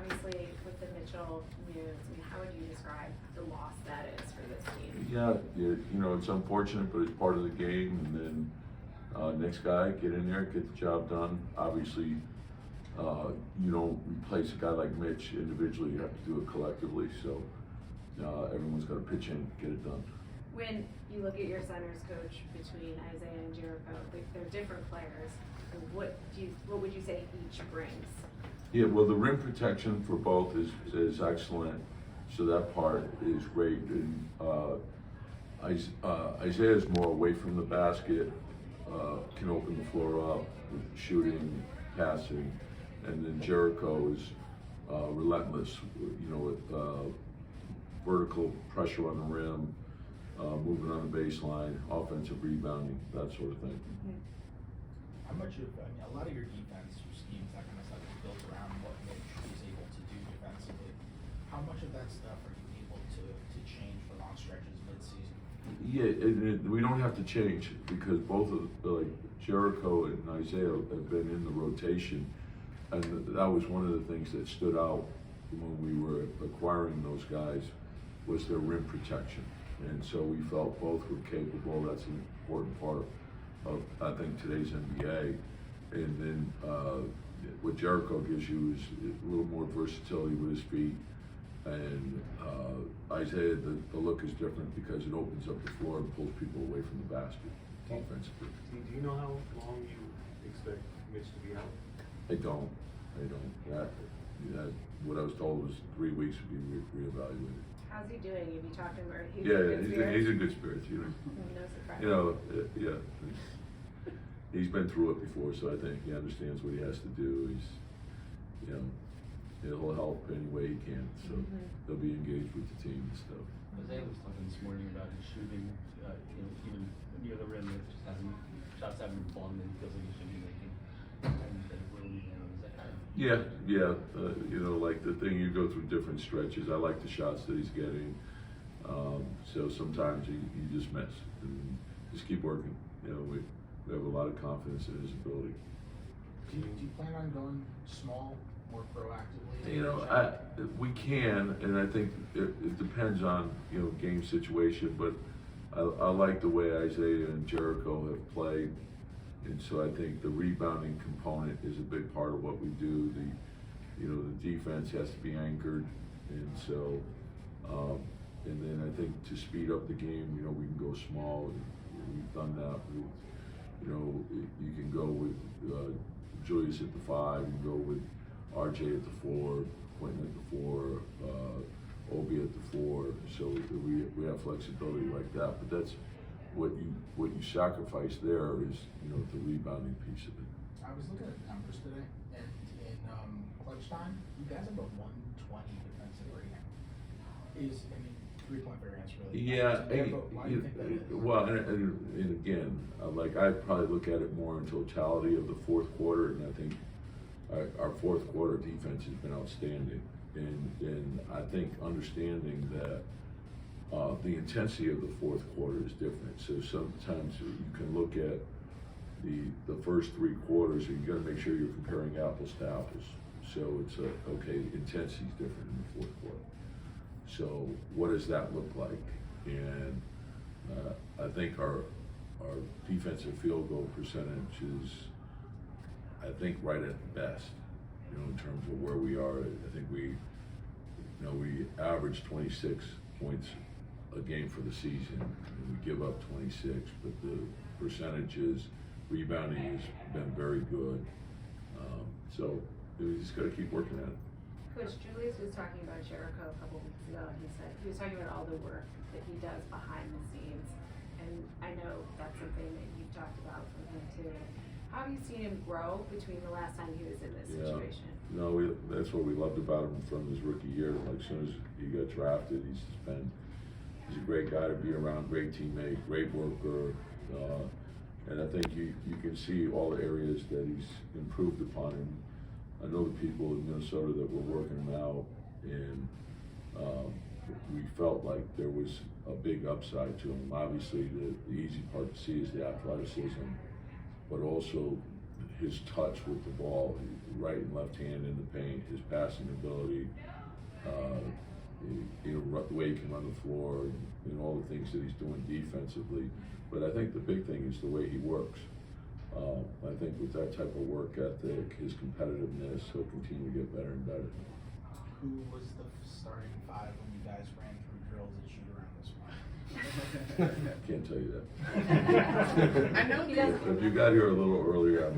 obviously with the Mitchell news, I mean, how would you describe the loss that is for this team? Yeah, it's unfortunate, but it's part of the game. And then next guy, get in there, get the job done. Obviously, you don't replace a guy like Mitch individually. You have to do it collectively. So everyone's got to pitch in, get it done. When you look at your centers coach between Isaiah and Jericho, they're different players. What would you say each brings? Yeah, well, the rim protection for both is excellent. So that part is great. And Isaiah is more away from the basket, can open the floor up with shooting, passing, and then Jericho is relentless. With vertical pressure on the rim, moving on the baseline, offensive rebounding, that sort of thing. Mm-hmm. How much of a lot of your defense, your schemes, that kind of stuff is built around what Mitch is able to do defensively. How much of that stuff are you able to change for long stretches mid-season? Yeah, we don't have to change because both of Jericho and Isaiah have been in the rotation, and that was one of the things that stood out when we were acquiring those guys was their rim protection, and so we felt both were capable. That's an important part of I think today's NBA, and then what Jericho gives you is a little more versatility with his feet, and Isaiah, the look is different because it opens up the floor and pulls people away from the basket offensively. Do you know how long you expect Mitch to be out? I don't. What I was told was 3 weeks would be reevaluated. How's he doing? Have you talked to him? Or He's in good spirits. No surprise. He's been through it before, so I think he understands what he has to do. He'll help any way he can. So he'll be engaged with the team and stuff. Isaiah was talking this morning about his shooting, even near the rim, it just shots haven't been falling, and he feels like he should be making. And is that kind of? Yeah. Like the thing, you go through different stretches. I like the shots that he's getting. So sometimes you just miss and just keep working. We have a lot of confidence in his ability. Do you plan on going small more proactively? We can, and I think it depends on game situation. But I like the way Isaiah and Jericho have played, and so I think the rebounding component is a big part of what we do. The defense has to be anchored, and so and then I think to speed up the game, we can go small, and we've done that. You can go with Julius at the 5, you can go with RJ at the 4, Quentin at the 4, Obi at the 4. So we have flexibility like that. But that's what you sacrifice there is the rebounding piece of it. I was looking at the numbers today, and in clutch time, you guys have a 120 defensive rating. 3-point variance really? Yeah, but why do you think that is? well, and again, I'd probably look at it more in totality of the fourth quarter, and I think our fourth quarter defense has been outstanding, and I think understanding that the intensity of the fourth quarter is different. So sometimes you can look at the first 3 quarters, and you got to make sure you're comparing apples to apples. So it's intensity is different in the fourth quarter. So what does that look like? And I think our defensive field goal percentage is, I think, right at the best. In terms of where we are, I think we average 26 points a game for the season, and we give up 26. But the percentages, rebounding has been very good. So we just got to keep working at it. Coach, Julius was talking about Jericho a couple weeks ago, and he was talking about all the work that he does behind the scenes, and I know that's something that you've talked about from him too. How have you seen him grow between the last time he was in this situation? No, that's what we loved about him from his rookie year. Like as soon as he got drafted, he's a great guy to be around, great teammate, great worker, and I think you can see all the areas that he's improved upon him. I know the people in Minnesota that were working him out, and we felt like there was a big upside to him. Obviously, the easy part to see is the athleticism, but also his touch with the ball, right and left hand in the paint, his passing ability, the way he can run the floor, and all the things that he's doing defensively. But I think the big thing is the way he works. I think with that type of work ethic, his competitiveness, he'll continue to get better and better. Who was the starting five when you guys ran through drills at shoot around this month? Can't tell you that. I know If you got here a little earlier, I'm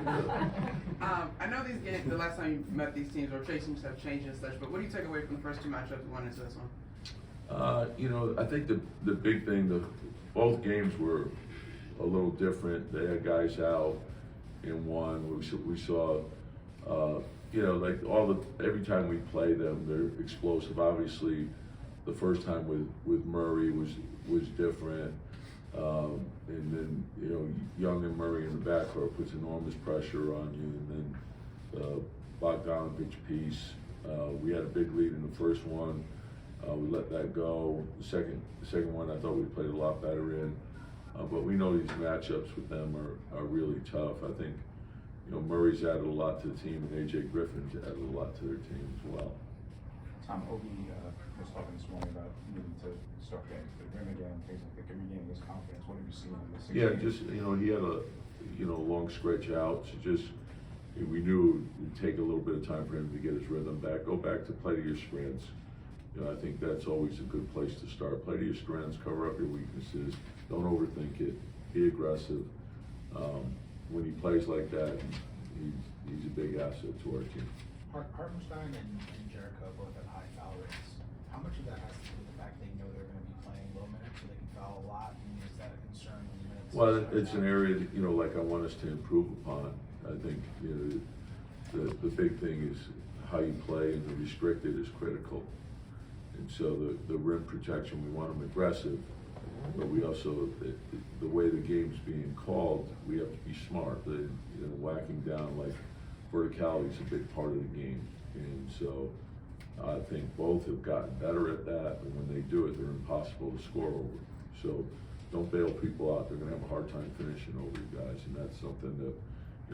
not I know these games, the last time you met these teams, rotations have changed and such, but what do you take away from the first two matchups and going into this one? I think the big thing, both games were a little different. They had guys out in one. We saw, like every time we play them, they're explosive. Obviously, the first time with Murray was different. And then, Young and Murray in the backcourt puts enormous pressure on you. And then the Bogdanovich piece, we had a big lead in the first one. We let that go. The second one, I thought we played a lot better in. But we know these matchups with them are really tough. I think, Murray's added a lot to the team, and AJ Griffin's added a lot to their team as well. Tom, Obi was talking this morning about needing to start getting to the rim again, things like that, regaining his confidence. What have you seen in this? Yeah, just, he had a long stretch out. So just, we knew it would take a little bit of time for him to get his rhythm back. Go back to play to your strengths. I think that's always a good place to start. Play to your strengths, cover up your weaknesses. Don't overthink it. Be aggressive. When he plays like that, he's a big asset to our team. Hartenstein and Jericho both have high foul rates. How much of that has to do with the fact they know they're going to be playing low minutes, so they can foul a lot? And is that a concern when the minutes? Well, it's an area that, like I want us to improve upon. I think, the big thing is how you play, and the restricted is critical. And so the rim protection, we want them aggressive, but we also, the way the game's being called, we have to be smart. Whacking down, like, verticality is a big part of the game. And so I think both have gotten better at that, and when they do it, they're impossible to score over. So don't bail people out. They're gonna have a hard time finishing over you guys, and that's something that,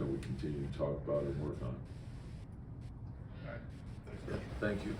we continue to talk about and work on. All right. Thanks. Thank you.